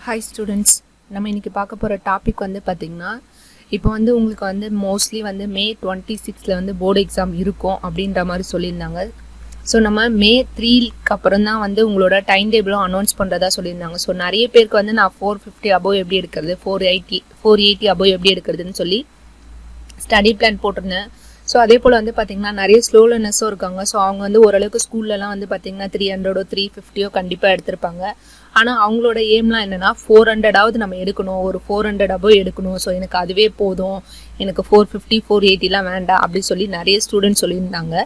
Hi students, நம்ம இன்றைக்கி பார்க்க போகிற டாபிக் வந்து பார்த்திங்கன்னா, இப்போ வந்து உங்களுக்கு வந்து மோஸ்ட்லி வந்து May 26 வந்து போர்டு எக்ஸாம் இருக்கும் அப்படின்ற மாதிரி சொல்லியிருந்தாங்க. ஸோ நம்ம May 3க்கு அப்புறம் தான் வந்து உங்களோட டைம் டேபிளும் அனௌன்ஸ் பண்ணுறதா சொல்லியிருந்தாங்க. ஸோ நிறைய பேருக்கு வந்து நான் 450 அபோவ் எப்படி எடுக்கிறது, 480 அபோவ் எப்படி எடுக்கிறதுன்னு சொல்லி ஸ்டடி பிளான் போட்டிருந்தேன். ஸோ அதே போல் வந்து பார்த்திங்கன்னா நிறைய ஸ்லோ லேர்னர்ஸும் இருக்காங்க. ஸோ அவங்க வந்து ஓரளவுக்கு ஸ்கூல்லலாம் வந்து பார்த்திங்கன்னா 300 350 கண்டிப்பாக எடுத்திருப்பாங்க. ஆனால் அவங்களோட எய்ம்லாம் என்னென்னா 400ஆவது நம்ம எடுக்கணும், ஒரு 400 அபோவ் எடுக்கணும். ஸோ எனக்கு அதுவே போதும், எனக்கு 450 480லாம் வேண்டாம் அப்படி சொல்லி நிறைய ஸ்டூடெண்ட்ஸ் சொல்லியிருந்தாங்க.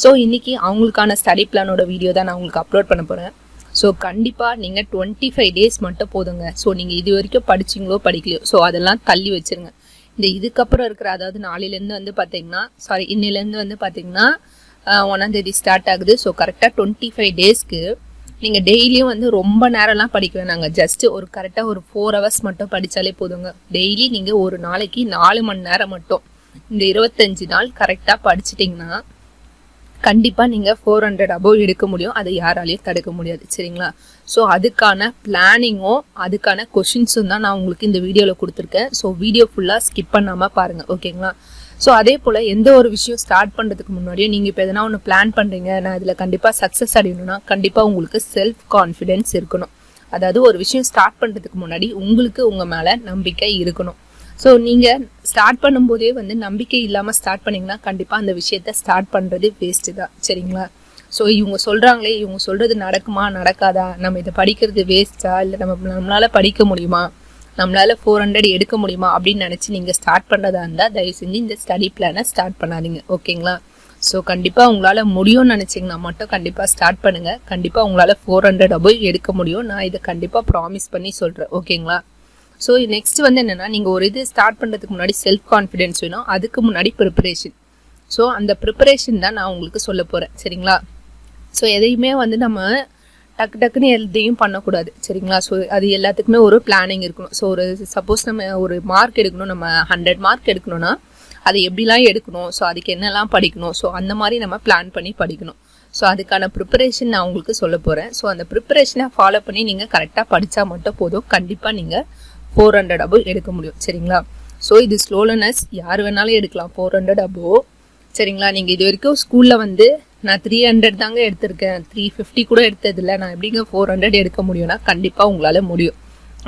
ஸோ இன்றைக்கி அவங்களுக்கான ஸ்டடி பிளானோட வீடியோ தான் நான் உங்களுக்கு அப்லோட் பண்ண போகிறேன். ஸோ கண்டிப்பாக நீங்கள் 25 டேஸ் மட்டும் போதுங்க. ஸோ நீங்கள் இது வரைக்கும் படிச்சிங்களோ படிக்கலையோ ஸோ அதெல்லாம் தள்ளி வச்சுருங்க. இந்த இதுக்கப்புறம் இருக்கிற, அதாவது நாளையிலேருந்து வந்து பார்த்தீங்கன்னா இன்னிலேருந்து வந்து பார்த்தீங்கன்னா 1ஆம் தேதி ஸ்டார்ட் ஆகுது. ஸோ கரெக்டாக 25 டேஸ்க்கு நீங்கள் டெய்லியும் வந்து ரொம்ப நேரம்லாம் படிக்க வேணாங்க. ஜஸ்ட்டு ஒரு கரெக்டாக ஒரு 4 ஹவர்ஸ் மட்டும் படித்தாலே போதுங்க. டெய்லி நீங்கள் ஒரு நாளைக்கு 4 மணி நேரம் மட்டும் இந்த 25 நாள் கரெக்டாக படிச்சிட்டிங்கன்னா கண்டிப்பாக நீங்கள் 400 அபோவ் எடுக்க முடியும். அதை யாராலையும் தடுக்க முடியாது, சரிங்களா? ஸோ அதுக்கான பிளானிங்கும் அதுக்கான கொஷின்ஸும் தான் நான் உங்களுக்கு இந்த வீடியோவில் கொடுத்துருக்கேன். ஸோ வீடியோ ஃபுல்லாக ஸ்கிப் பண்ணாமல் பாருங்கள், ஓகேங்களா? ஸோ அதே போல் எந்த ஒரு விஷயம் ஸ்டார்ட் பண்ணுறதுக்கு முன்னாடியும் நீங்கள் இப்போ எதனா ஒன்று பிளான் பண்ணுறீங்க, நான் இதில் கண்டிப்பாக சக்ஸஸ் அடையணும்னா கண்டிப்பாக உங்களுக்கு செல்ஃப் கான்ஃபிடென்ஸ் இருக்கணும். அதாவது ஒரு விஷயம் ஸ்டார்ட் பண்ணுறதுக்கு முன்னாடி உங்களுக்கு உங்கள் மேலே நம்பிக்கை இருக்கணும். ஸோ நீங்கள் ஸ்டார்ட் பண்ணும்போதே வந்து நம்பிக்கை இல்லாமல் ஸ்டார்ட் பண்ணிங்கன்னா கண்டிப்பாக அந்த விஷயத்த ஸ்டார்ட் பண்ணுறது வேஸ்ட்டு தான், சரிங்களா? ஸோ இவங்க சொல்கிறாங்களே, இவங்க சொல்கிறது நடக்குமா நடக்காதா, நம்ம இதை படிக்கிறது வேஸ்ட்டா, இல்லை நம்மளால் படிக்க முடியுமா, நம்மளால் 400 எடுக்க முடியுமா அப்படின்னு நினச்சி நீங்கள் ஸ்டார்ட் பண்ணுறதா இருந்தால் தயவு செஞ்சு இந்த ஸ்டடி பிளானை ஸ்டார்ட் பண்ணாதீங்க, ஓகேங்களா? ஸோ கண்டிப்பாக உங்களால் முடியும்னு நினச்சிங்கன்னா மட்டும் கண்டிப்பாக ஸ்டார்ட் பண்ணுங்கள். கண்டிப்பாக உங்களால் 400 அபோவ் எடுக்க முடியும். நான் இதை கண்டிப்பாக ப்ராமிஸ் பண்ணி சொல்கிறேன், ஓகேங்களா? ஸோ நெக்ஸ்ட் வந்து என்னென்னா, நீங்கள் ஒரு இது ஸ்டார்ட் பண்ணுறதுக்கு முன்னாடி செல்ஃப் கான்ஃபிடென்ஸ் வேணும். அதுக்கு முன்னாடி ப்ரிப்பரேஷன். ஸோ அந்த ப்ரிப்பரேஷன் தான் நான் உங்களுக்கு சொல்ல போகிறேன், சரிங்களா? ஸோ எதையுமே வந்து நம்ம டக்குன்னு எதையும் பண்ணக்கூடாது, சரிங்களா? ஸோ அது எல்லாத்துக்குமே ஒரு பிளானிங் இருக்கணும். ஸோ ஒரு சப்போஸ் நம்ம ஒரு மார்க் எடுக்கணும், நம்ம 100 மார்க் எடுக்கணும்னா அதை எப்படிலாம் எடுக்கணும், ஸோ அதுக்கு என்னெல்லாம் படிக்கணும், ஸோ அந்த மாதிரி நம்ம பிளான் பண்ணி படிக்கணும். ஸோ அதுக்கான ப்ரிப்பரேஷன் நான் உங்களுக்கு சொல்ல போகிறேன். ஸோ அந்த ப்ரிப்பரேஷனை ஃபாலோ பண்ணி நீங்கள் கரெக்டாக படித்தா மட்டும் போதும். கண்டிப்பாக நீங்கள் 400 அபோவ் எடுக்க முடியும், சரிங்களா? ஸோ இது ஸ்லோ லேர்னர்ஸ் யார் வேணாலும் எடுக்கலாம் 400 அபோவ், சரிங்களா? நீங்கள் இது வரைக்கும் ஸ்கூலில் வந்து நான் 300 தாங்க எடுத்திருக்கேன், 350 கூட எடுத்ததில்லை, நான் எப்படிங்க 400 எடுக்க முடியும்னா கண்டிப்பாக உங்களால் முடியும்.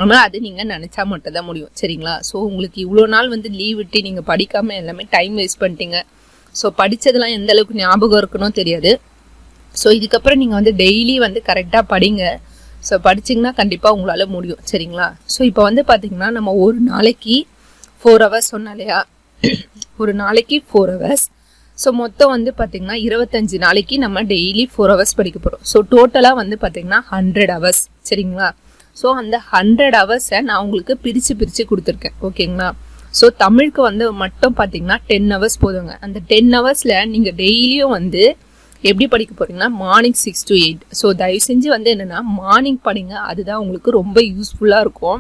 ஆனால் அது நீங்கள் நினச்சா மட்டும் தான் முடியும், சரிங்களா? ஸோ உங்களுக்கு இவ்வளோ நாள் வந்து லீவ் விட்டு நீங்கள் படிக்காமல் எல்லாமே டைம் வேஸ்ட் பண்ணிட்டீங்க. ஸோ படித்ததெல்லாம் எந்த அளவுக்கு ஞாபகம் இருக்கணும் தெரியாது. ஸோ இதுக்கப்புறம் நீங்கள் வந்து டெய்லி வந்து கரெக்டாக படிங்க. ஸோ படிச்சிங்கன்னா கண்டிப்பாக உங்களால் முடியும், சரிங்களா? ஸோ இப்போ வந்து பார்த்திங்கன்னா நம்ம ஒரு நாளைக்கு 4 ஹவர்ஸ் சொன்னோம் இல்லையா, ஒரு நாளைக்கு 4 ஹவர்ஸ். ஸோ மொத்தம் வந்து பார்த்திங்கன்னா 25 நாளைக்கு நம்ம டெய்லி 4 ஹவர்ஸ் படிக்க போகிறோம். ஸோ டோட்டலாக வந்து பார்த்திங்கன்னா 100 ஹவர்ஸ், சரிங்களா? ஸோ அந்த 100 ஹவர்ஸை நான் உங்களுக்கு பிரித்து கொடுத்துருக்கேன், ஓகேங்களா? ஸோ தமிழுக்கு வந்து மட்டும் பார்த்திங்கன்னா 10 ஹவர்ஸ் போதுங்க. அந்த 10 ஹவர்ஸில் நீங்கள் டெய்லியும் வந்து எப்படி படிக்க போகிறீங்கன்னா மார்னிங் 6 to 8. ஸோ தயவு செஞ்சு வந்து என்னென்னா மார்னிங் படிங்க, அதுதான் உங்களுக்கு ரொம்ப யூஸ்ஃபுல்லாக இருக்கும்.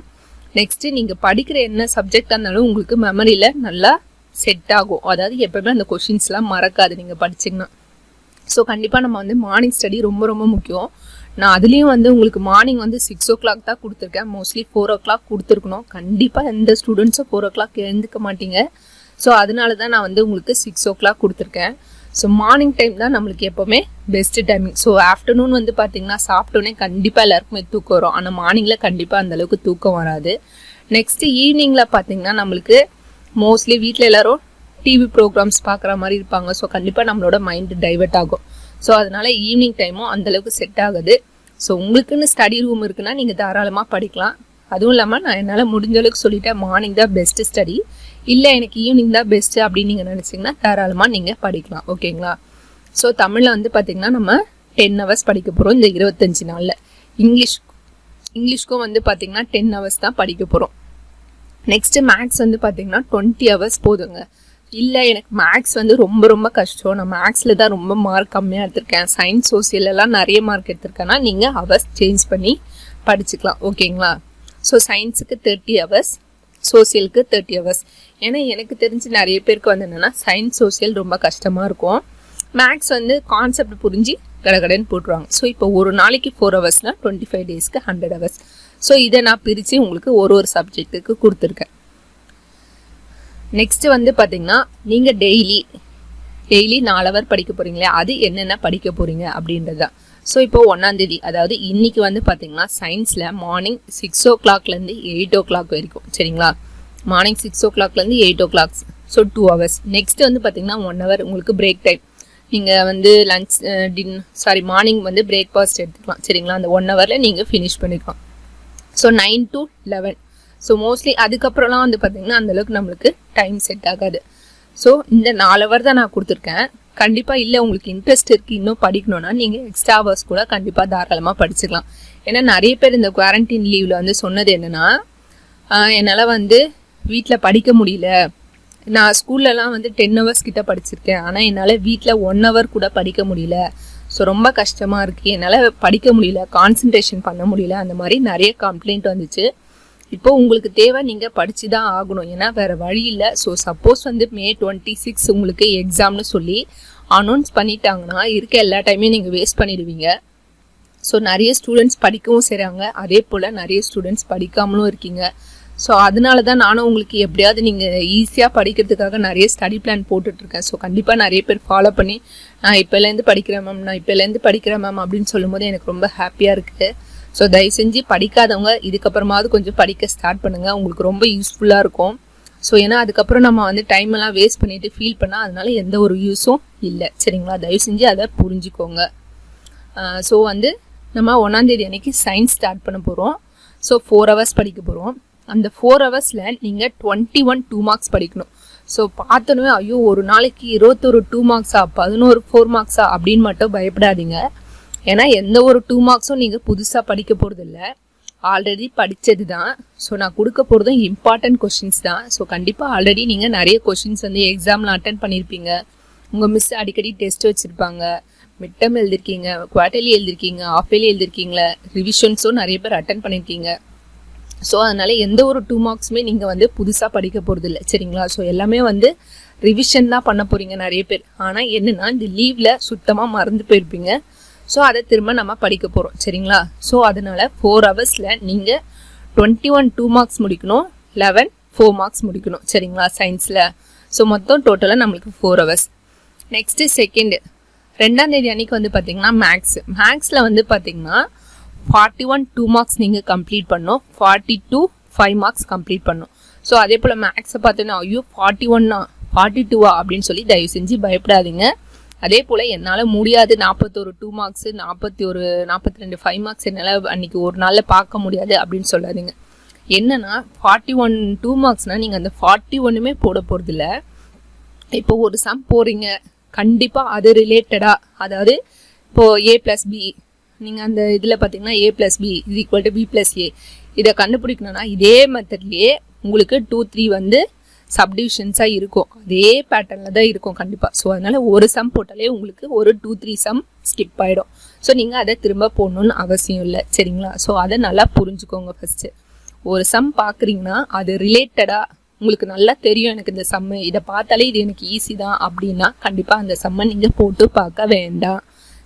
நெக்ஸ்ட்டு நீங்கள் படிக்கிற என்ன சப்ஜெக்டாக இருந்தாலும் உங்களுக்கு மெமரியில் நல்லா செட் ஆகும். அதாவது எப்போவுமே அந்த கொஷின்ஸ்லாம் மறக்காது நீங்கள் படிச்சிங்கன்னா. ஸோ கண்டிப்பாக நம்ம வந்து மார்னிங் ஸ்டடி ரொம்ப ரொம்ப முக்கியம். நான் அதுலேயும் வந்து உங்களுக்கு மார்னிங் வந்து 6 o'clock தான் கொடுத்துருக்கேன். மோஸ்ட்லி 4 o'clock கொடுத்துருக்கணும். கண்டிப்பாக எந்த ஸ்டூடெண்ட்ஸும் 4 o'clock எழுந்துக்க மாட்டீங்க. ஸோ அதனால தான் நான் வந்து உங்களுக்கு 6 o'clock கொடுத்துருக்கேன். ஸோ மார்னிங் டைம் தான் நம்மளுக்கு எப்போவுமே பெஸ்ட்டு டைமிங். ஸோ ஆஃப்டர்நூன் வந்து பார்த்திங்கன்னா சாப்பிட்டோன்னே கண்டிப்பாக எல்லாருக்குமே தூக்கம் வரும். ஆனால் மார்னிங்கில் கண்டிப்பாக அந்தளவுக்கு தூக்கம் வராது. நெக்ஸ்ட்டு ஈவினிங்கில் பார்த்திங்கன்னா நம்மளுக்கு மோஸ்ட்லி வீட்டில் எல்லோரும் டிவி ப்ரோக்ராம்ஸ் பார்க்குற மாதிரி இருப்பாங்க. ஸோ கண்டிப்பாக நம்மளோட மைண்டு டைவெர்ட் ஆகும். ஸோ அதனால் ஈவினிங் டைமும் அந்தளவுக்கு செட் ஆகுது. ஸோ உங்களுக்குன்னு ஸ்டடி ரூம் இருக்குன்னா நீங்கள் தாராளமாக படிக்கலாம். அதுவும் இல்லாமல் நான் என்னால் முடிஞ்ச அளவுக்கு சொல்லிட்டேன், மார்னிங் தான் பெஸ்ட்டு ஸ்டடி, இல்லை எனக்கு ஈவினிங் தான் பெஸ்ட்டு அப்படின்னு நீங்கள் நினச்சிங்கன்னா தாராளமாக நீங்கள் படிக்கலாம், ஓகேங்களா? ஸோ தமிழில் வந்து பார்த்திங்கன்னா நம்ம 10 ஹவர்ஸ் படிக்க போகிறோம் இந்த 25 நாளில். இங்கிலீஷ்க்கும் வந்து பார்த்திங்கன்னா 10 ஹவர்ஸ் தான் படிக்க போகிறோம். நெக்ஸ்ட்டு மேக்ஸ் வந்து பார்த்திங்கன்னா 20 ஹவர்ஸ் போதுங்க. இல்லை எனக்கு மேக்ஸ் வந்து ரொம்ப ரொம்ப கஷ்டம், நான் மேக்ஸில் தான் ரொம்ப மார்க் கம்மியாக எடுத்திருக்கேன், சயின்ஸ் சோசியலெல்லாம் நிறைய மார்க் எடுத்திருக்கேன்னா நீங்கள் ஹவர்ஸ் சேஞ்ச் பண்ணி படிச்சுக்கலாம், ஓகேங்களா? ஸோ சயின்ஸுக்கு 30 ஹவர்ஸ், சோசியலுக்கு 30 ஹவர்ஸ். ஏன்னா எனக்கு தெரிஞ்சு நிறைய பேருக்கு வந்து என்னென்னா சயின்ஸ் சோசியல் ரொம்ப கஷ்டமாக இருக்கும். மேக்ஸ் வந்து கான்செப்ட் புரிஞ்சு கடகடன்னு போட்டுருவாங்க. ஸோ இப்போ ஒரு நாளைக்கு 4 ஹவர்ஸ்னால் 25 டேஸ்க்கு 100 ஹவர்ஸ். ஸோ இதை நான் பிரித்து உங்களுக்கு ஒரு சப்ஜெக்ட்டுக்கு கொடுத்துருக்கேன். நெக்ஸ்ட்டு வந்து பார்த்தீங்கன்னா நீங்கள் டெய்லி 4 ஹவர் படிக்க போகிறீங்களே, அது என்னென்ன படிக்க போகிறீங்க அப்படின்றது தான். ஸோ இப்போ 1ஆம் தேதி, அதாவது இன்னைக்கு வந்து பார்த்தீங்கன்னா சயின்ஸில் மார்னிங் 6 o'clockலேருந்து 8 o'clock வரைக்கும், சரிங்களா? Morning 6 o'clockலேருந்து 8 o'clock, so 2 hours. Next வந்து பார்த்தீங்கன்னா 1 hour உங்களுக்கு பிரேக் டைம். நீங்கள் வந்து மார்னிங் வந்து பிரேக்ஃபாஸ்ட் எடுத்துக்கலாம், சரிங்களா? அந்த 1 hourல நீங்கள் ஃபினிஷ் பண்ணிக்கலாம். So 9 to 11. ஸோ மோஸ்ட்லி அதுக்கப்புறம்லாம் வந்து பார்த்தீங்கன்னா அந்தளவுக்கு நம்மளுக்கு டைம் செட் ஆகாது. ஸோ இந்த 4 hour தான் நான் கொடுத்துருக்கேன். கண்டிப்பாக இல்லை உங்களுக்கு இன்ட்ரெஸ்ட் இருக்குது இன்னும் படிக்கணும்னா நீங்கள் எக்ஸ்ட்ரா ஹவர்ஸ் கூட கண்டிப்பாக தாராளமாக படிச்சுக்கலாம். ஏன்னா நிறைய பேர் இந்த குவாரண்டைன் லீவில் வந்து சொன்னது என்னென்னா, என்னால் வந்து வீட்டில் படிக்க முடியல, நான் ஸ்கூல்லலாம் வந்து 10 hours கிட்ட படிச்சிருக்கேன், ஆனால் என்னால் வீட்டில் 1 hour கூட படிக்க முடியல, ஸோ ரொம்ப கஷ்டமாக இருக்குது, என்னால் படிக்க முடியல, கான்சன்ட்ரேஷன் பண்ண முடியல, அந்த மாதிரி நிறைய கம்ப்ளைண்ட் வந்துச்சு. இப்போ உங்களுக்கு தேவை நீங்கள் படித்து தான் ஆகணும், ஏன்னா வேறு வழி இல்லை. ஸோ சப்போஸ் வந்து May 26 உங்களுக்கு எக்ஸாம்னு சொல்லி அனௌன்ஸ் பண்ணிட்டாங்கன்னா இருக்க எல்லா டைமையும் நீங்கள் வேஸ்ட் பண்ணிடுவீங்க. ஸோ நிறைய ஸ்டூடெண்ட்ஸ் படிக்கவும் செய்கிறாங்க, அதே போல் நிறைய ஸ்டூடெண்ட்ஸ் படிக்காமலும் இருக்கீங்க. ஸோ அதனால தான் நானும் உங்களுக்கு எப்படியாவது நீங்கள் ஈஸியாக படிக்கிறதுக்காக நிறைய ஸ்டடி பிளான் போட்டுட்ருக்கேன். ஸோ கண்டிப்பாக நிறைய பேர் ஃபாலோ பண்ணி நான் இப்போலேருந்து படிக்கிறேன் மேம் அப்படின்னு சொல்லும்போது எனக்கு ரொம்ப ஹாப்பியாக இருக்குது. ஸோ தயவு செஞ்சு படிக்காதவங்க இதுக்கப்புறமாவது கொஞ்சம் படிக்க ஸ்டார்ட் பண்ணுங்கள், உங்களுக்கு ரொம்ப யூஸ்ஃபுல்லாக இருக்கும். ஸோ ஏன்னா அதுக்கப்புறம் நம்ம வந்து டைம் எல்லாம் வேஸ்ட் பண்ணிவிட்டு ஃபீல் பண்ணால் அதனால எந்த ஒரு யூஸும் இல்லை, சரிங்களா? தயவு செஞ்சு அதை புரிஞ்சுக்கோங்க. ஸோ வந்து நம்ம 1ஆம் தேதி அன்னைக்கு சயின்ஸ் ஸ்டார்ட் பண்ண போகிறோம். ஸோ 4 hours படிக்க போகிறோம். அந்த 4 hours நீங்கள் 21 2 marks படிக்கணும். ஸோ பார்த்தோன்னே ஐயோ ஒரு நாளைக்கு 21 2 marksா, 11 4 marksா அப்படின்னு மட்டும் பயப்படாதீங்க. ஏன்னா எந்த ஒரு 2 marksம் நீங்கள் புதுசாக படிக்க போகிறது இல்லை, ஆல்ரெடி படித்தது தான். ஸோ நான் கொடுக்க போகிறதும் இம்பார்ட்டன்ட் கொஷின்ஸ் தான். ஸோ கண்டிப்பாக ஆல்ரெடி நீங்கள் நிறைய கொஷின்ஸ் வந்து எக்ஸாமில் அட்டன் பண்ணியிருப்பீங்க, உங்கள் மிஸ் அடிக்கடி டெஸ்ட் வச்சுருப்பாங்க, மிட் டேர்ம் எழுதிருக்கீங்க, குவார்டர்லி எழுதிருக்கீங்க, ஆஃப் இயர்லி எழுதிருக்கீங்களா, ரிவிஷன்ஸும் நிறைய பேர் அட்டன் பண்ணியிருக்கீங்க. ஸோ அதனால் எந்த ஒரு 2 marksமே நீங்கள் வந்து புதுசாக படிக்க போகிறது இல்லை, சரிங்களா? ஸோ எல்லாமே வந்து ரிவிஷன் தான் பண்ண போகிறீங்க நிறைய பேர். ஆனால் என்னென்னா இந்த லீவில் சுத்தமாக மறந்து போயிருப்பீங்க. ஸோ அதை திரும்ப நம்ம படிக்க போகிறோம், சரிங்களா? ஸோ அதனால் 4 hours நீங்கள் 21 2 marks முடிக்கணும், 11 4 marks முடிக்கணும், சரிங்களா? சயின்ஸில். ஸோ மொத்தம் டோட்டலாக நம்மளுக்கு 4 hours. நெக்ஸ்ட்டு 2ஆம் தேதி அன்றைக்கி வந்து பார்த்திங்கன்னா மேக்ஸில் வந்து பார்த்திங்கன்னா 41 2 marks நீங்கள் கம்ப்ளீட் பண்ணணும், 42 5 marks கம்ப்ளீட் பண்ணணும். ஸோ அதே போல் மேக்ஸை பார்த்தீங்கன்னா ஐயோ 41 42 அப்படின்னு சொல்லி தயவு செஞ்சு பயப்படாதீங்க. அதே போல் என்னால் முடியாது 41 2 marks 42 5 marks என்னால் அன்றைக்கி ஒரு நாளில் பார்க்க முடியாது அப்படின்னு சொல்லாதீங்க. என்னென்னா 41 2 marksனால் நீங்கள் அந்த 41மே போட போகிறதில்ல. இப்போ ஒரு சம் போகிறீங்க, கண்டிப்பாக அது ரிலேட்டடாக, அதாவது இப்போது A+B நீங்கள் அந்த இதில் பார்த்தீங்கன்னா A+B = B+A இதை கண்டுபிடிக்கணும்னா இதே மெத்தட்லேயே உங்களுக்கு 2 3 வந்து சப்டிவிஷன்ஸாக இருக்கும், அதே பேட்டர்னில் தான் இருக்கும் கண்டிப்பாக. ஸோ அதனால் ஒரு சம் போட்டாலே உங்களுக்கு ஒரு 2 3 சம் ஸ்கிப் ஆகிடும். ஸோ நீங்கள் அதை திரும்ப போடணுன்னு அவசியம் இல்லை, சரிங்களா? ஸோ அதை நல்லா புரிஞ்சுக்கோங்க. ஃபஸ்ட்டு ஒரு சம் பார்க்குறீங்கன்னா அது ரிலேட்டடாக உங்களுக்கு நல்லா தெரியும், எனக்கு இந்த சம்மு இதை பார்த்தாலே இது எனக்கு ஈஸி தான் அப்படின்னா கண்டிப்பாக அந்த சம்மை நீங்கள் போட்டு பார்க்க வேண்டாம்,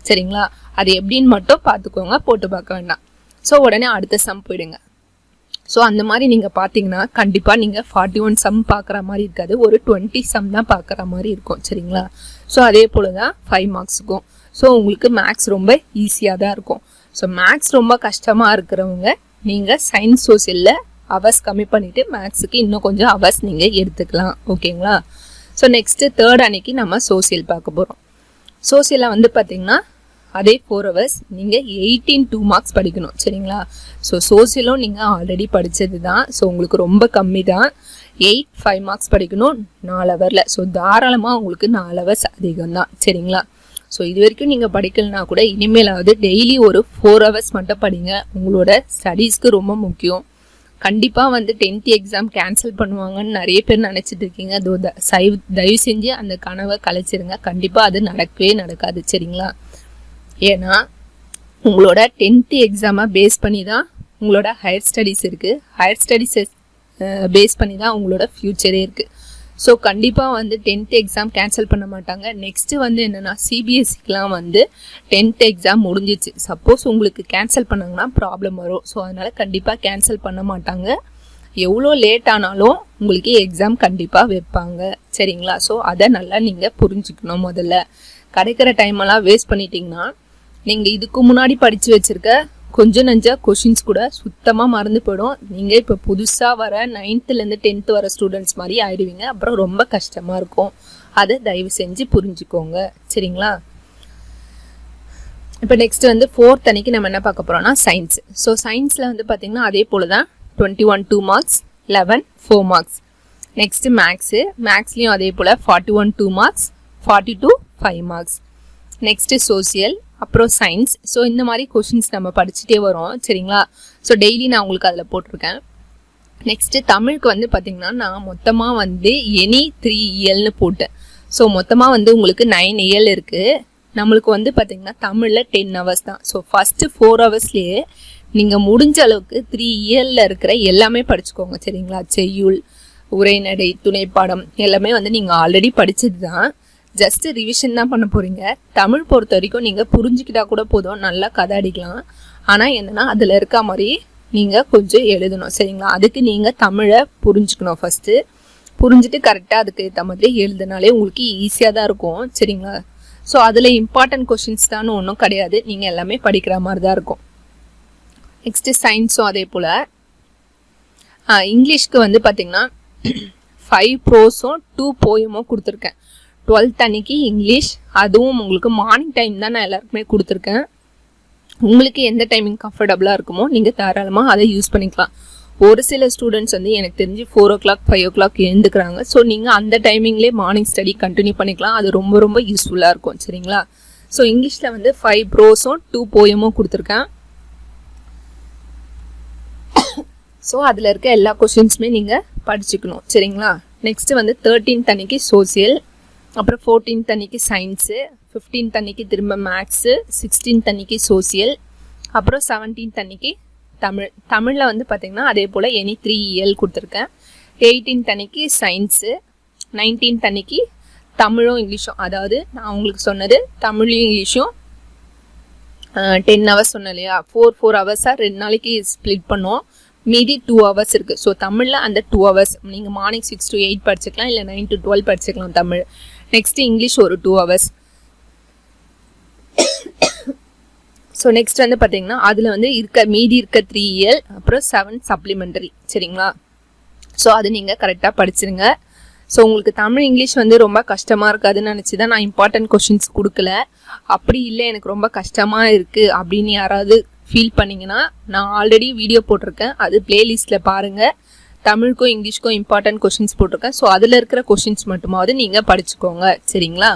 சரிங்களா? அது எப்படின்னு மட்டும் பார்த்துக்கோங்க, போட்டு பார்க்க வேண்டாம். ஸோ உடனே அடுத்த சம் போயிடுங்க. ஸோ அந்த மாதிரி நீங்கள் பார்த்தீங்கன்னா கண்டிப்பாக நீங்கள் 41 சம் பார்க்குற மாதிரி இருக்காது, ஒரு 20 சம் தான் பார்க்குற மாதிரி இருக்கும், சரிங்களா? ஸோ அதே போல் தான் 5 marksக்கும். ஸோ உங்களுக்கு மேக்ஸ் ரொம்ப ஈஸியாக தான் இருக்கும். ஸோ மேக்ஸ் ரொம்ப கஷ்டமாக இருக்கிறவங்க நீங்கள் சயின்ஸ் சோசியலில் ஹவர்ஸ் கம்மி பண்ணிவிட்டு மேக்ஸுக்கு இன்னும் கொஞ்சம் ஹவர்ஸ் நீங்கள் எடுத்துக்கலாம், ஓகேங்களா? ஸோ நெக்ஸ்ட்டு 3rd அன்னைக்கு நம்ம சோசியல் பார்க்க போகிறோம். சோசியலில் வந்து பார்த்திங்கன்னா அதே 4 hours நீங்கள் 18 2 marks படிக்கணும், சரிங்களா? ஸோ சோசியலும் நீங்கள் ஆல்ரெடி படித்தது தான். ஸோ உங்களுக்கு ரொம்ப கம்மி தான், 8 5 marks படிக்கணும் 4 hourல. ஸோ தாராளமாக உங்களுக்கு 4 hours அதிகம் தான், சரிங்களா? ஸோ இது வரைக்கும் நீங்கள் படிக்கலனா கூட இனிமேலாவது டெய்லி ஒரு 4 hours மட்டும் படிங்க, உங்களோட ஸ்டடீஸ்க்கு ரொம்ப முக்கியம். கண்டிப்பாக வந்து 10th எக்ஸாம் கேன்சல் பண்ணுவாங்கன்னு நிறைய பேர் நினச்சிட்டு இருக்கீங்க. தயவு செஞ்சு அந்த கனவை கலைச்சிருங்க, கண்டிப்பாக அது நடக்கவே நடக்காது, சரிங்களா? ஏன்னா உங்களோட 10th எக்ஸாமை பேஸ் பண்ணி தான் உங்களோட ஹையர் ஸ்டடீஸ் இருக்குது, ஹையர் ஸ்டடீஸை பேஸ் பண்ணி தான் உங்களோட ஃப்யூச்சரே இருக்குது. ஸோ கண்டிப்பாக வந்து 10th எக்ஸாம் கேன்சல் பண்ண மாட்டாங்க. நெக்ஸ்ட்டு வந்து என்னென்னா சிபிஎஸ்சிக்கெலாம் வந்து 10th எக்ஸாம் முடிஞ்சிச்சு. சப்போஸ் உங்களுக்கு கேன்சல் பண்ணாங்கன்னா ப்ராப்ளம் வரும். ஸோ அதனால் கண்டிப்பாக கேன்சல் பண்ண மாட்டாங்க. எவ்வளோ லேட் ஆனாலும் உங்களுக்கு எக்ஸாம் கண்டிப்பாக வைப்பாங்க. சரிங்களா? ஸோ அதை நல்லா நீங்கள் புரிஞ்சுக்கணும். முதல்ல கிடைக்கிற டைமெல்லாம் வேஸ்ட் பண்ணிட்டீங்கன்னா நீங்கள் இதுக்கு முன்னாடி படித்து வச்சுருக்க கொஞ்சம் நஞ்ச கொஷின்ஸ் கூட சுத்தமாக மறந்து போயிடும். நீங்கள் இப்போ புதுசாக வர 9th-லேருந்து 10th வர ஸ்டூடெண்ட்ஸ் மாதிரி ஆயிடுவீங்க. அப்புறம் ரொம்ப கஷ்டமாக இருக்கும். அதை தயவு செஞ்சு புரிஞ்சுக்கோங்க. சரிங்களா? இப்போ நெக்ஸ்ட் வந்து 4th அன்னைக்கு நம்ம என்ன பார்க்க போகிறோம்னா சயின்ஸ். ஸோ சயின்ஸில் வந்து பார்த்திங்கன்னா அதே போல் தான் 21 2 மார்க்ஸ், 11 4 மார்க்ஸ். நெக்ஸ்ட்டு மேக்ஸ்லேயும் அதே போல் 41 2 மார்க்ஸ், 42 5 மார்க்ஸ். நெக்ஸ்ட்டு சோசியல், அப்புறம் சயின்ஸ். ஸோ இந்த மாதிரி கொஷின்ஸ் நம்ம படிச்சுட்டே வரோம். சரிங்களா? ஸோ டெய்லி நான் உங்களுக்கு அதில் போட்டிருக்கேன். நெக்ஸ்ட்டு தமிழுக்கு வந்து பார்த்திங்கன்னா நான் மொத்தமாக வந்து எனி 3 இயல்னு போட்டேன். ஸோ மொத்தமாக வந்து உங்களுக்கு 9 இயல் இருக்குது. நம்மளுக்கு வந்து பார்த்திங்கன்னா தமிழில் 10 ஹவர்ஸ் தான். ஸோ ஃபஸ்ட்டு 4 ஹவர்ஸ்லேயே நீங்கள் முடிஞ்ச அளவுக்கு 3 இயலில் இருக்கிற எல்லாமே படிச்சுக்கோங்க. சரிங்களா? செய்யுள், உரைநடை, துணைப்பாடம் எல்லாமே வந்து நீங்கள் ஆல்ரெடி படித்தது தான். ஜஸ்ட் ரிவிஷன் தான் பண்ண போகிறீங்க. தமிழ் பொறுத்த வரைக்கும் நீங்கள் புரிஞ்சுக்கிட்டா கூட போதும், நல்லா கதை அடிக்கலாம். ஆனால் என்னென்னா அதில் இருக்க மாதிரி நீங்கள் கொஞ்சம் எழுதணும். சரிங்களா? அதுக்கு நீங்கள் தமிழை புரிஞ்சுக்கணும். ஃபஸ்ட்டு புரிஞ்சுட்டு கரெக்டாக அதுக்கு ஏற்ற மாதிரி எழுதுனாலே உங்களுக்கு ஈஸியாக தான் இருக்கும். சரிங்களா? ஸோ அதில் இம்பார்ட்டன்ட் கொஷின்ஸ் தான் ஒன்றும் கிடையாது. நீங்கள் எல்லாமே படிக்கிற மாதிரி தான் இருக்கும். நெக்ஸ்ட்டு சயின்ஸும் அதே போல். இங்கிலீஷ்க்கு வந்து பார்த்திங்கன்னா 5 ப்ரோஸும் 2 போயமும் கொடுத்துருக்கேன். 12th அன்னைக்கு இங்கிலீஷ், அதுவும் உங்களுக்கு மார்னிங் டைம் தான் நான் எல்லாருக்குமே கொடுத்துருக்கேன். உங்களுக்கு எந்த டைமிங் கம்ஃபர்டபுளாக இருக்குமோ நீங்கள் தாராளமாக அதை யூஸ் பண்ணிக்கலாம். ஒரு சில ஸ்டூடெண்ட்ஸ் வந்து எனக்கு தெரிஞ்சு 4 o'clock 5 o'clock எழுந்துக்கிறாங்க. ஸோ நீங்கள் அந்த டைமிங்லேயே மார்னிங் ஸ்டடி கண்டினியூ பண்ணிக்கலாம். அது ரொம்ப ரொம்ப யூஸ்ஃபுல்லாக இருக்கும். சரிங்களா? ஸோ இங்கிலீஷில் வந்து 5 ப்ரோஸும் 2 போயமும் கொடுத்துருக்கேன். ஸோ அதில் இருக்க எல்லா கொஷின்ஸுமே நீங்கள் படிச்சுக்கணும். சரிங்களா? நெக்ஸ்ட்டு வந்து 13th அன்னைக்கு சோசியல், அப்புறம் 14th அன்னைக்கு சயின்ஸு, 15th அன்னைக்கு திரும்ப மேக்ஸு, 16th அன்னைக்கு சோசியல், அப்புறம் 17th அன்னைக்கு தமிழில் வந்து பார்த்திங்கன்னா அதே போல் எனி 3 இயல் கொடுத்துருக்கேன். 18th அன்னைக்கு சயின்ஸு, 19th அன்னைக்கு தமிழும் இங்கிலீஷும். அதாவது நான் உங்களுக்கு சொன்னது தமிழையும் இங்கிலீஷும் 10 ஹவர்ஸ் சொன்னேன் இல்லையா? 4 ஹவர்ஸாக 2 நாளைக்கு ஸ்ப்ளிட் பண்ணோம். மீதி 2 ஹவர்ஸ் இருக்குது. ஸோ தமிழில் அந்த 2 ஹவர்ஸ் நீங்கள் மார்னிங் 6 to 8 படிச்சுக்கலாம், இல்லை 9 to 12 படிச்சுக்கலாம் தமிழ். நெக்ஸ்ட்டு இங்கிலீஷ் ஒரு 2 ஹவர்ஸ். ஸோ நெக்ஸ்ட் வந்து பார்த்தீங்கன்னா அதில் வந்து மீதி இருக்க 3 இயல், அப்புறம் 7 சப்ளிமெண்டரி. சரிங்களா? ஸோ அது நீங்கள் கரெக்டாக படிச்சிருங்க. ஸோ உங்களுக்கு தமிழ் இங்கிலீஷ் வந்து ரொம்ப கஷ்டமாக இருக்காதுன்னு நினச்சி தான் நான் இம்பார்ட்டன்ட் கொஷின்ஸ் கொடுக்கல. அப்படி இல்லை எனக்கு ரொம்ப கஷ்டமாக இருக்குது அப்படின்னு யாராவது ஃபீல் பண்ணிங்கன்னா நான் ஆல்ரெடி வீடியோ போட்டிருக்கேன். அது பிளேலிஸ்ட்டில் பாருங்கள். தமிழுக்கும் இங்கிலீஷ்க்கும் இம்பார்ட்டன்ட் கொஷின்ஸ் போட்டிருக்கேன். ஸோ அதில் இருக்கிற கொஷின்ஸ் மட்டுமாவது நீங்கள் படிச்சுக்கோங்க. சரிங்களா?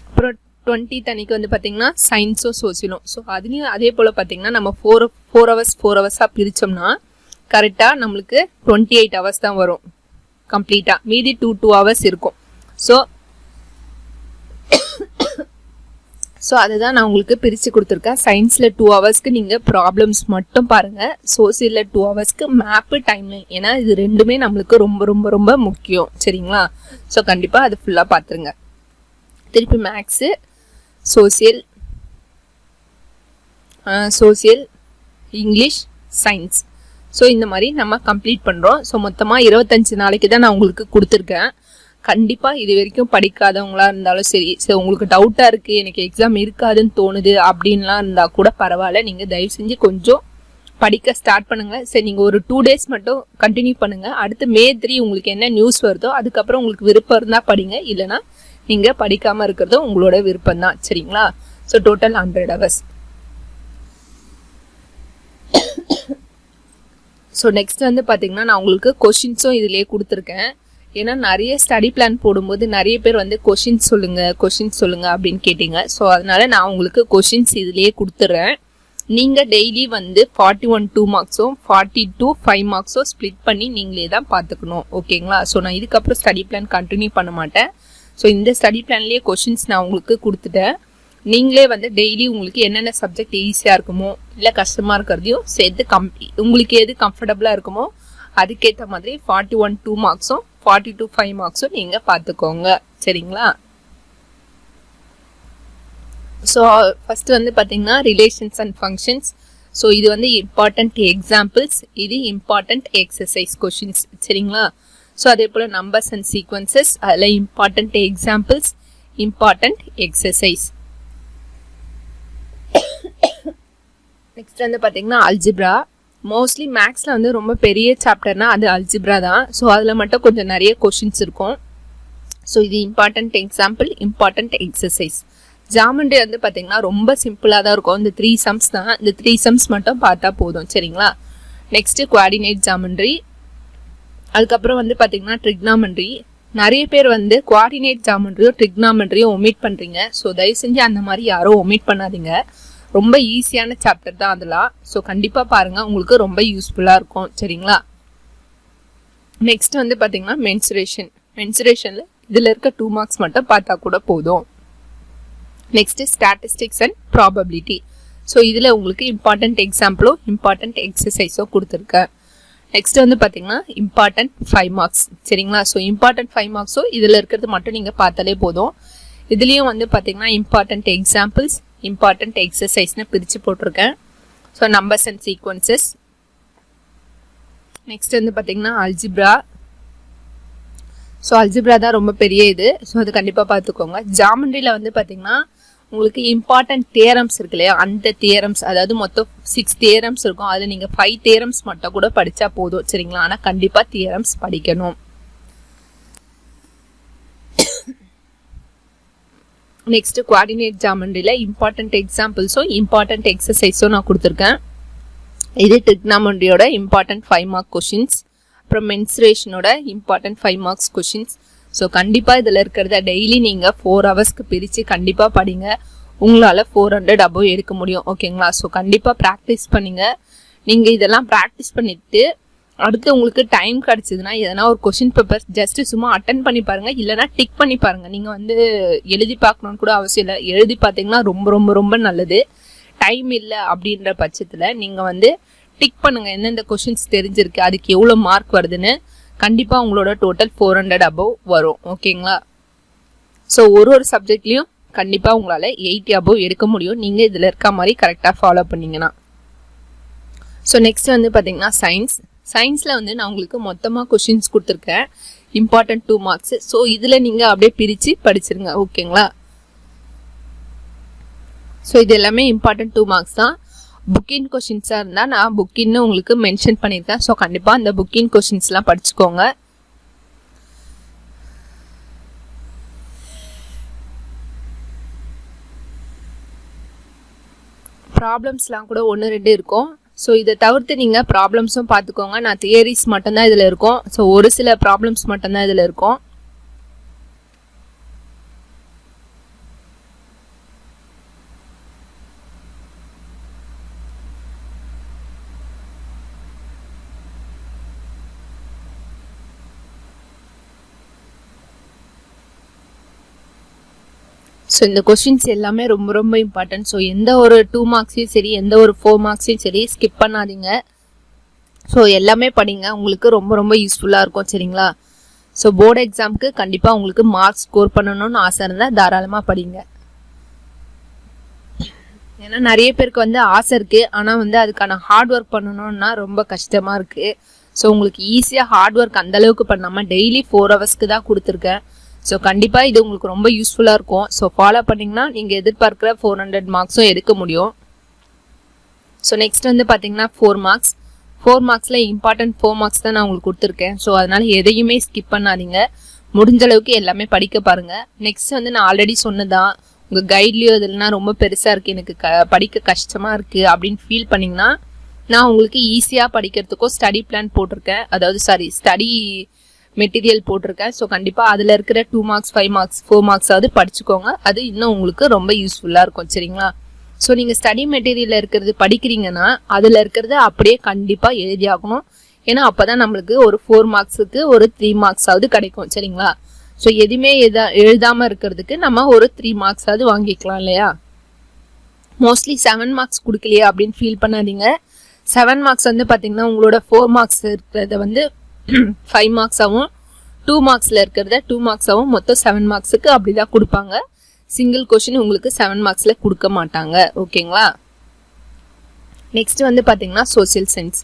அப்புறம் 20th அன்னைக்கு வந்து பார்த்திங்கன்னா சயின்ஸும் சோசியலும். ஸோ அதுலேயும் அதே போல் பார்த்திங்கன்னா நம்ம 4 ஹவர்ஸாக பிரித்தோம்னா கரெக்டாக நம்மளுக்கு 28 ஹவர்ஸ் தான் வரும் கம்ப்ளீட்டாக. மீதி 2 ஹவர்ஸ் இருக்கும். ஸோ அதுதான் நான் உங்களுக்கு பிரித்து கொடுத்துருக்கேன். சயின்ஸில் 2 ஹவர்ஸ்க்கு நீங்கள் ப்ராப்ளம்ஸ் மட்டும் பாருங்கள். சோசியலில் 2 ஹவர்ஸ்க்கு மேப்பு, டைம்லைன். ஏன்னா இது ரெண்டுமே நம்மளுக்கு ரொம்ப ரொம்ப ரொம்ப முக்கியம். சரிங்களா? ஸோ கண்டிப்பாக அது ஃபுல்லாக பார்த்துருங்க. திருப்பி maths, social, English, science. So இந்த மாதிரி நம்ம கம்ப்ளீட் பண்ணுறோம். ஸோ மொத்தமாக 25 நாளைக்கு தான் நான் உங்களுக்கு கொடுத்துருக்கேன். கண்டிப்பாக இது வரைக்கும் படிக்காதவங்களா இருந்தாலும் சரி, சரி உங்களுக்கு டவுட்டாக இருக்குது, எனக்கு எக்ஸாம் இருக்காதுன்னு தோணுது அப்படின்லாம் இருந்தால் கூட பரவாயில்ல. நீங்கள் தயவு செஞ்சு கொஞ்சம் படிக்க ஸ்டார்ட் பண்ணுங்கள். சரி, நீங்கள் ஒரு 2 days மட்டும் கண்டினியூ பண்ணுங்கள். அடுத்து May 3 உங்களுக்கு என்ன நியூஸ் வருதோ அதுக்கப்புறம் உங்களுக்கு விருப்பம் இருந்தால் படிங்க, இல்லைனா நீங்கள் படிக்காமல் இருக்கிறதும் உங்களோட விருப்பம் தான். சரிங்களா? So total 100 hours. So next வந்து பார்த்தீங்கன்னா நான் உங்களுக்கு கொஷின்ஸும் இதிலே கொடுத்துருக்கேன். ஏன்னா நிறைய ஸ்டடி பிளான் போடும்போது நிறைய பேர் வந்து கொஷின்ஸ் சொல்லுங்கள் அப்படின்னு கேட்டிங்க. ஸோ அதனால் நான் உங்களுக்கு கொஷின்ஸ் இதிலேயே கொடுத்துட்றேன். நீங்கள் டெய்லி வந்து 41 2 மார்க்ஸும் 42 5 மார்க்ஸும் ஸ்ப்ளிட் பண்ணி நீங்களே தான் பார்த்துக்கணும். ஓகேங்களா? ஸோ நான் இதுக்கப்புறம் ஸ்டடி பிளான் கண்டினியூ பண்ண மாட்டேன். ஸோ இந்த ஸ்டடி பிளான்லேயே கொஷின்ஸ் நான் உங்களுக்கு கொடுத்துட்டேன். நீங்களே வந்து டெய்லி உங்களுக்கு என்னென்ன சப்ஜெக்ட் ஈஸியாக இருக்குமோ இல்லை கஷ்டமாக இருக்கிறதையும் சேர்த்து உங்களுக்கு எது கம்ஃபர்டபுளாக இருக்குமோ அதுக்கேற்ற மாதிரி 41 2 மார்க்ஸும் 40 to 5 மார்க்ஸும் நீங்கள் பார்த்துக்கோங்க. சரிங்களா? ஸோ ஃபஸ்ட்டு வந்து பார்த்தீங்கன்னா ரிலேஷன்ஸ் அண்ட் ஃபங்க்ஷன்ஸ். ஸோ இது வந்து இம்பார்ட்டண்ட் எக்ஸாம்பிள்ஸ், இது இம்பார்ட்டண்ட் எக்ஸசைஸ் கொஷின்ஸ். சரிங்களா? ஸோ அதே போல் நம்பர்ஸ் அண்ட் சீக்வன்சஸ், அதில் important examples, important exercise. Next வந்து பார்த்தீங்கன்னா அல்ஜிப்ரா. மோஸ்ட்லி மேக்ஸில் வந்து ரொம்ப பெரிய சாப்டர்னா அது அல்ஜிப்ரா தான். ஸோ அதில் மட்டும் கொஞ்சம் நிறைய கொஷின்ஸ் இருக்கும். ஸோ இது important example, important exercise. Geometry வந்து பார்த்தீங்கன்னா ரொம்ப சிம்பிளாக தான் இருக்கும். இந்த 3 சம்ஸ் தான். இந்த 3 சம்ஸ் மட்டும் பார்த்தா போதும். சரிங்களா? Next coordinate geometry. அதுக்கப்புறம் வந்து பார்த்தீங்கன்னா ட்ரிக்னாமெண்ட்ரி. நிறைய பேர் வந்து குவாடினேட் ஜாமெண்ட்ரியோ ட்ரிக்னாமெண்ட்ரியோ ஒமிட் பண்ணுறீங்க. ஸோ தயவு செஞ்சு அந்த மாதிரி யாரும் ஒமிட் பண்ணாதீங்க. ரொம்ப ஈஸியான சாப்டர் தான் அதெல்லாம். ஸோ கண்டிப்பாக பாருங்கள், உங்களுக்கு ரொம்ப யூஸ்ஃபுல்லாக இருக்கும். சரிங்களா? நெக்ஸ்ட் வந்து பார்த்தீங்கன்னா மென்சுரேஷன். மென்சுரேஷனில் இதில் இருக்க 2 மார்க்ஸ் மட்டும் பார்த்தா கூட போதும். Next statistics and probability. So இதில் உங்களுக்கு இம்பார்ட்டண்ட் எக்ஸாம்பிளோ இம்பார்ட்டண்ட் எக்ஸசைஸோ கொடுத்துருக்கேன். நெக்ஸ்ட் வந்து பார்த்தீங்கன்னா இம்பார்ட்டண்ட் 5 மார்க்ஸ். சரிங்களா? ஸோ இம்பார்ட்டண்ட் 5 மார்க்ஸோ இதில் இருக்கிறது மட்டும் நீங்கள் பார்த்தாலே போதும். இதுலேயும் வந்து பார்த்தீங்கன்னா இம்பார்ட்டண்ட் எக்ஸாம்பிள்ஸ், இம்பார்ட்டண்ட் எக்ஸசைஸ்னு பிரித்து போட்டிருக்கேன். So numbers and sequences. Next வந்து பார்த்தீங்கன்னா அல்ஜிப்ரா. ஸோ அல்ஜிப்ரா தான் ரொம்ப பெரிய இது. ஸோ அது கண்டிப்பாக பார்த்துக்கோங்க. ஜாமெண்ட்ரியில் வந்து பார்த்தீங்கன்னா உங்களுக்கு இம்பார்ட்டன்ட் தியரம்ஸ் இருக்கு இல்லையா, அந்த தியரம்ஸ், அதாவது மொத்தம் 6 தியரம்ஸ் இருக்கும். அதில் நீங்கள் 5 தியரம்ஸ் மட்டும் கூட படித்தா போதும். சரிங்களா? ஆனால் கண்டிப்பாக தியரம்ஸ் படிக்கணும். நெக்ஸ்ட் குவாடினேட் ஜாமெண்ட்ரியில் இம்பார்ட்டன்ட் எக்ஸாம்பிள்ஸும் இம்பார்ட்டன்ட் எக்ஸசைஸும் நான் கொடுத்துருக்கேன். இது ட்ரிக்னாமெண்ட்ரியோட இம்பார்ட்டன்ட் 5 மார்க் கொஷின்ஸ். அப்புறம் மென்சுரேஷனோட இம்பார்ட்டன்ட் 5 மார்க்ஸ் கொஷின்ஸ். ஸோ கண்டிப்பாக இதில் இருக்கிறத டெய்லி நீங்கள் 4 ஹவர்ஸ்க்கு பிரித்து கண்டிப்பாக படிங்க. உங்களால் 400 above எடுக்க முடியும். ஓகேங்களா? ஸோ கண்டிப்பாக ப்ராக்டிஸ் பண்ணுங்க. நீங்கள் இதெல்லாம் ப்ராக்டிஸ் பண்ணிவிட்டு அடுத்து உங்களுக்கு டைம் கிடச்சிதுன்னா எதனா ஒரு கொஷின் பேப்பர் ஜஸ்ட்டு சும்மா அட்டன் பண்ணி பாருங்கள், இல்லைனா டிக் பண்ணி பாருங்கள். நீங்கள் வந்து எழுதி பார்க்கணுன்னு கூட அவசியம் இல்லை. எழுதி பார்த்தீங்கன்னா ரொம்ப ரொம்ப ரொம்ப நல்லது. டைம் இல்லை அப்படின்ற பட்சத்தில் நீங்கள் வந்து டிக் பண்ணுங்கள், எந்தெந்த கொஷின்ஸ் தெரிஞ்சிருக்கு, அதுக்கு எவ்வளோ மார்க் வருதுன்னு. கண்டிப்பாக உங்களோட டோட்டல் 400 above வரும். ஓகேங்களா? ஸோ ஒரு சப்ஜெக்ட்லேயும் கண்டிப்பாக உங்களால் 80 above எடுக்க முடியும், நீங்கள் இதில் இருக்க மாதிரி கரெக்டாக ஃபாலோ பண்ணிங்கன்னா. ஸோ நெக்ஸ்ட் வந்து பார்த்தீங்கன்னா சயின்ஸ். சயின்ஸில் வந்து நான் உங்களுக்கு மொத்தமாக கொஷின்ஸ் கொடுத்துருக்கேன், இம்பார்ட்டன்ட் 2 மார்க்ஸ். ஸோ இதில் நீங்கள் அப்படியே பிரித்து படிச்சிருங்க. ஓகேங்களா? ஸோ இது எல்லாமே இம்பார்ட்டன்ட் 2 மார்க்ஸ் தான். புக்கின் கொஷின்ஸாக இருந்தால் நான் புக்கின்னு உங்களுக்கு மென்ஷன் பண்ணியிருக்கேன். ஸோ கண்டிப்பாக அந்த புக்கின் கொஷின்ஸ்லாம் படிச்சுக்கோங்க. ப்ராப்ளம்ஸ்லாம் கூட 1-2 இருக்கும். ஸோ இதை தவிர்த்து நீங்கள் ப்ராப்ளம்ஸும் பார்த்துக்கோங்க. நான் தியரிஸ் மட்டும்தான் இதில் இருக்கும். ஸோ ஒரு சில ப்ராப்ளம்ஸ் மட்டும்தான் இதில் இருக்கும். ஸோ இந்த கொஷின்ஸ் எல்லாமே ரொம்ப ரொம்ப இம்பார்ட்டன்ட். ஸோ எந்த ஒரு 2 மார்க்ஸையும் சரி, எந்த ஒரு 4 மார்க்ஸையும் சரி ஸ்கிப் பண்ணாதீங்க. ஸோ எல்லாமே படிங்க, உங்களுக்கு ரொம்ப ரொம்ப யூஸ்ஃபுல்லாக இருக்கும். சரிங்களா? ஸோ போர்டு எக்ஸாமுக்கு கண்டிப்பாக உங்களுக்கு மார்க்ஸ் ஸ்கோர் பண்ணணும்னு ஆசை இருந்தால் தாராளமாக படிங்க. ஏன்னா நிறைய பேருக்கு வந்து ஆசை இருக்குது, ஆனால் வந்து அதுக்கான ஹார்ட் ஒர்க் பண்ணணும்னா ரொம்ப கஷ்டமாக இருக்குது. ஸோ உங்களுக்கு ஈஸியாக ஹார்ட் ஒர்க் அந்தளவுக்கு பண்ணாமல் டெய்லி 4 ஹவர்ஸ்க்கு தான் கொடுத்துருக்கேன். ஸோ கண்டிப்பாக இது உங்களுக்கு ரொம்ப யூஸ்ஃபுல்லாக இருக்கும். ஸோ ஃபாலோ பண்ணிங்கன்னா நீங்கள் எதிர்பார்க்குற 400 மார்க்ஸும் எடுக்க முடியும். ஸோ நெக்ஸ்ட் வந்து பார்த்தீங்கன்னா 4 மார்க்ஸ். 4 மார்க்ஸில் இம்பார்ட்டன்ட் 4 மார்க்ஸ் தான் நான் உங்களுக்கு கொடுத்துருக்கேன். ஸோ அதனால் எதையுமே ஸ்கிப் பண்ணாதீங்க, முடிஞ்ச அளவுக்கு எல்லாமே படிக்க பாருங்கள். நெக்ஸ்ட் வந்து நான் ஆல்ரெடி சொன்னதான், உங்கள் கைட்லேயோ இதெல்லாம் ரொம்ப பெருசாக இருக்குது, எனக்கு படிக்க கஷ்டமாக இருக்குது அப்படின்னு ஃபீல் பண்ணிங்கன்னா நான் உங்களுக்கு ஈஸியாக படிக்கிறதுக்கும் ஸ்டடி பிளான் போட்டிருக்கேன், அதாவது ஸ்டடி மெட்டீரியல் போட்டிருக்கேன். ஸோ கண்டிப்பாக அதில் இருக்கிற 2 மார்க்ஸ் 5 மார்க்ஸ் 4 மார்க்ஸாவது படிச்சுக்கோங்க. அது இன்னும் உங்களுக்கு ரொம்ப யூஸ்ஃபுல்லாக இருக்கும். சரிங்களா? ஸோ நீங்கள் ஸ்டடி மெட்டீரியலில் இருக்கிறது படிக்கிறீங்கன்னா அதில் இருக்கிறத அப்படியே கண்டிப்பாக எழுதி ஆகணும். ஏன்னா அப்போ தான் நம்மளுக்கு ஒரு 4 மார்க்ஸுக்கு ஒரு 3 மார்க்ஸாவது கிடைக்கும். சரிங்களா? ஸோ எதுவுமே எழுதாமல் இருக்கிறதுக்கு நம்ம ஒரு 3 மார்க்ஸாவது வாங்கிக்கலாம் இல்லையா? மோஸ்ட்லி 7 மார்க்ஸ் கொடுக்கலையா அப்படின்னு ஃபீல் பண்ணாதீங்க. 7 மார்க்ஸ் வந்து பார்த்தீங்கன்னா உங்களோட 4 மார்க்ஸ் இருக்கிறத வந்து 5 மார்க்ஸாகவும் 2 மார்க்ஸில் இருக்கிறத 2 மார்க்ஸாகவும் மொத்தம் 7 மார்க்ஸுக்கு அப்படி தான் கொடுப்பாங்க. சிங்கிள் கொஷின் உங்களுக்கு 7 மார்க்ஸில் கொடுக்க மாட்டாங்க. ஓகேங்களா. நெக்ஸ்ட் வந்து பார்த்தீங்கன்னா சோசியல் சயின்ஸ்.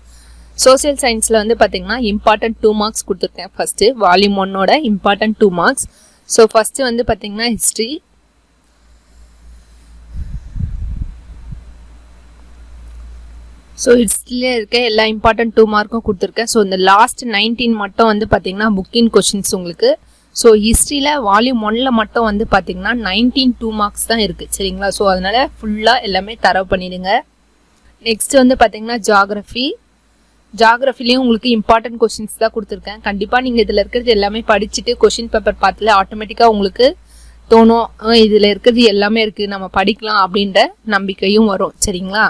சோசியல் சயின்ஸில் வந்து பார்த்தீங்கன்னா இம்பார்ட்டன்ட் 2 மார்க்ஸ் கொடுத்துருக்கேன். ஃபஸ்ட்டு வால்யூம் 1ஓட இம்பார்ட்டன்ட் 2 மார்க்ஸ். ஸோ ஃபஸ்ட்டு வந்து பார்த்தீங்கன்னா ஹிஸ்ட்ரி. ஸோ ஹிஸ்ட்ரியிலே இருக்க எல்லா இம்பார்ட்டன்ட் 2 மார்க்கும் கொடுத்துருக்கேன். ஸோ இந்த லாஸ்ட் 19 மட்டும் வந்து பார்த்தீங்கன்னா புக்கின் கொஷின்ஸ் உங்களுக்கு. ஸோ ஹிஸ்ட்ரியில் வால்யூம் 1ல் மட்டும் வந்து பார்த்தீங்கன்னா 19 2 மார்க்ஸ் தான் இருக்குது. சரிங்களா. ஸோ அதனால் ஃபுல்லாக எல்லாமே தரவு பண்ணிடுங்க. நெக்ஸ்ட் வந்து பார்த்தீங்கன்னா ஜாகிரஃபி. ஜாகிரஃபிலையும் உங்களுக்கு இம்பார்ட்டன்ட் கொஷின்ஸ் தான் கொடுத்துருக்கேன். கண்டிப்பாக நீங்கள் இதில் இருக்கிறது எல்லாமே படிச்சுட்டு கொஷின் பேப்பர் பார்த்துல ஆட்டோமேட்டிக்காக உங்களுக்கு தோணும் இதில் இருக்கிறது எல்லாமே இருக்குது நம்ம படிக்கலாம் அப்படின்ற நம்பிக்கையும் வரும். சரிங்களா.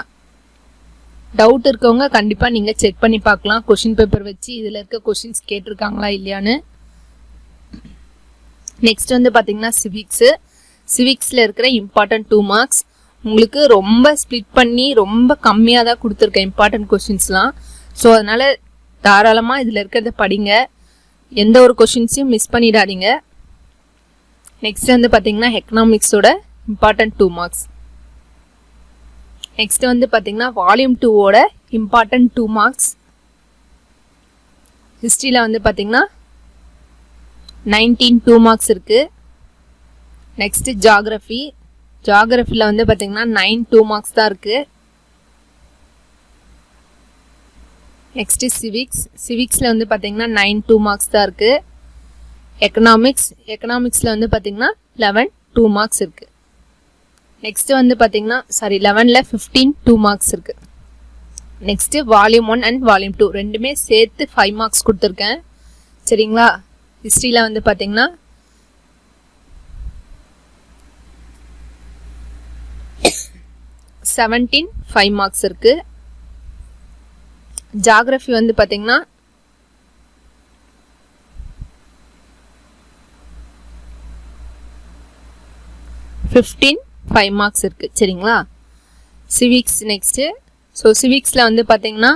டவுட் இருக்கவங்க கண்டிப்பாக நீங்கள் செக் பண்ணி பார்க்கலாம் கொஷின் பேப்பர் வச்சு இதில் இருக்க கொஷின்ஸ் கேட்டிருக்காங்களா இல்லையான்னு. நெக்ஸ்ட் வந்து பார்த்தீங்கன்னா சிவிக்ஸு. சிவிக்ஸில் இருக்கிற இம்பார்ட்டன்ட் 2 மார்க்ஸ் உங்களுக்கு ரொம்ப ஸ்ப்ளிட் பண்ணி ரொம்ப கம்மியாக தான் கொடுத்துருக்கேன் இம்பார்ட்டன்ட் கொஷின்ஸ்லாம். ஸோ அதனால் தாராளமாக இதில் இருக்கிறத படிங்க, எந்த ஒரு கொஷின்ஸையும் மிஸ் பண்ணிடாதீங்க. நெக்ஸ்ட் வந்து பார்த்தீங்கன்னா எக்கனாமிக்ஸோட இம்பார்ட்டன்ட் 2 மார்க்ஸ். நெக்ஸ்ட் வந்து பார்த்தீங்கன்னா வால்யூம் 2ஓட இம்பார்ட்டன்ட் 2 மார்க்ஸ். ஹிஸ்ட்ரியில் வந்து பார்த்தீங்கன்னா 19 2 மார்க்ஸ் இருக்குது. Next geography. ஜாகிரஃபியில் வந்து பார்த்தீங்கன்னா 9 2 மார்க்ஸ் தான் இருக்குது. Next civics. சிவிக்ஸில் வந்து பார்த்தீங்கன்னா 9 2 மார்க்ஸ் தான் இருக்குது. எக்கனாமிக்ஸ். எக்கனாமிக்ஸில் வந்து பார்த்தீங்கன்னா 11 2 மார்க்ஸ் இருக்குது. நெக்ஸ்ட் வந்து பார்த்தீங்கன்னா 11ல் 15 2 மார்க்ஸ் இருக்குது. நெக்ஸ்ட்டு வால்யூம் 1 அண்ட் வால்யூம் 2 ரெண்டுமே சேர்த்து 5 மார்க்ஸ் கொடுத்துருக்கேன். சரிங்களா. ஹிஸ்ட்ரியில் வந்து பார்த்தீங்கன்னா 17 5 மார்க்ஸ் இருக்குது. ஜாகிரஃபி வந்து பார்த்தீங்கன்னா 15 5 மார்க்ஸ் இருக்குது. சரிங்களா. Civics next. ஸோ சிவிக்ஸில் வந்து பார்த்தீங்கன்னா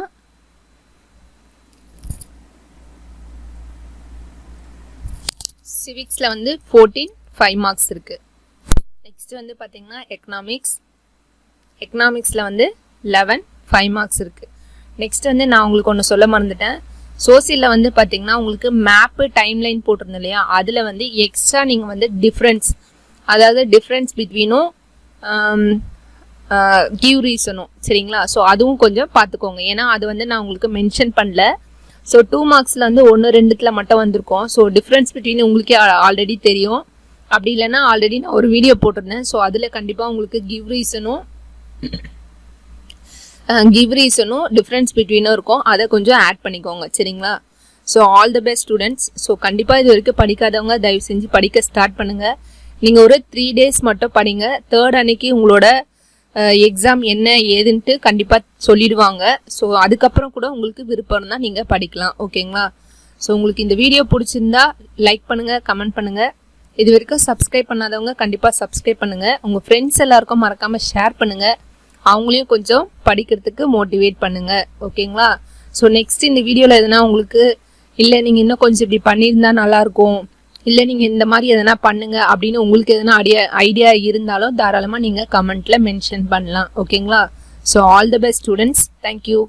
சிவிக்ஸில் வந்து 14 5 மார்க்ஸ் இருக்குது. நெக்ஸ்ட் வந்து பார்த்தீங்கன்னா எக்கனாமிக்ஸ். எக்கனாமிக்ஸில் வந்து 11 5 மார்க்ஸ் இருக்குது. நெக்ஸ்ட் வந்து நான் உங்களுக்கு ஒன்று சொல்ல மறந்துட்டேன். சோசியலில் வந்து பார்த்தீங்கன்னா உங்களுக்கு மேப்பு டைம்லைன் போட்டிருந்தேன் இல்லையா, அதில் வந்து எக்ஸ்ட்ரா நீங்கள் வந்து டிஃப்ரென்ஸ், அதாவது டிஃப்ரென்ஸ் பிட்வீனும் கிவ் ரீசனும். சரிங்களா. ஸோ அதுவும் கொஞ்சம் பார்த்துக்கோங்க, ஏன்னா அது வந்து நான் உங்களுக்கு மென்ஷன் பண்ணல. ஸோ 2 மார்க்ஸில் வந்து 1 2த்தில் மட்டும் வந்திருக்கோம். ஸோ டிஃப்ரென்ஸ் பிட்வீன் உங்களுக்கே ஆல்ரெடி தெரியும். அப்படி இல்லைன்னா ஆல்ரெடி நான் ஒரு வீடியோ போட்டிருந்தேன். ஸோ அதில் கண்டிப்பாக உங்களுக்கு கிவ் ரீசனும் டிஃப்ரென்ஸ் பிட்வீனும் இருக்கும். அதை கொஞ்சம் ஆட் பண்ணிக்கோங்க. சரிங்களா. So all the best students. So கண்டிப்பாக இது வரைக்கும் படிக்காதவங்க தயவு செஞ்சு படிக்க ஸ்டார்ட் பண்ணுங்கள். நீங்கள் ஒரு 3 days மட்டும் படிங்க. 3rd அன்னைக்கு உங்களோட எக்ஸாம் என்ன ஏதுன்ட்டு கண்டிப்பாக சொல்லிடுவாங்க. ஸோ அதுக்கப்புறம் கூட உங்களுக்கு விருப்பம் தான் நீங்கள் படிக்கலாம். ஓகேங்களா. ஸோ உங்களுக்கு இந்த வீடியோ பிடிச்சிருந்தா லைக் பண்ணுங்கள், கமெண்ட் பண்ணுங்கள். இது வரைக்கும் சப்ஸ்கிரைப் பண்ணாதவங்க கண்டிப்பாக சப்ஸ்கிரைப் பண்ணுங்கள். உங்கள் ஃப்ரெண்ட்ஸ் எல்லாருக்கும் மறக்காமல் ஷேர் பண்ணுங்கள். அவங்களையும் கொஞ்சம் படிக்கிறதுக்கு மோட்டிவேட் பண்ணுங்கள். ஓகேங்களா. ஸோ நெக்ஸ்ட் இந்த வீடியோவில் எதுனா உங்களுக்கு இல்லை நீங்கள் இன்னும் கொஞ்சம் இப்படி பண்ணியிருந்தா நல்லாயிருக்கும், இல்லை நீங்கள் இந்த மாதிரி எதனா பண்ணுங்க அப்படின்னு உங்களுக்கு எதனா ஐடியா இருந்தாலும் தாராளமாக நீங்கள் கமெண்ட்டில் மென்ஷன் பண்ணலாம். ஓகேங்களா. So all the best students. Thank you.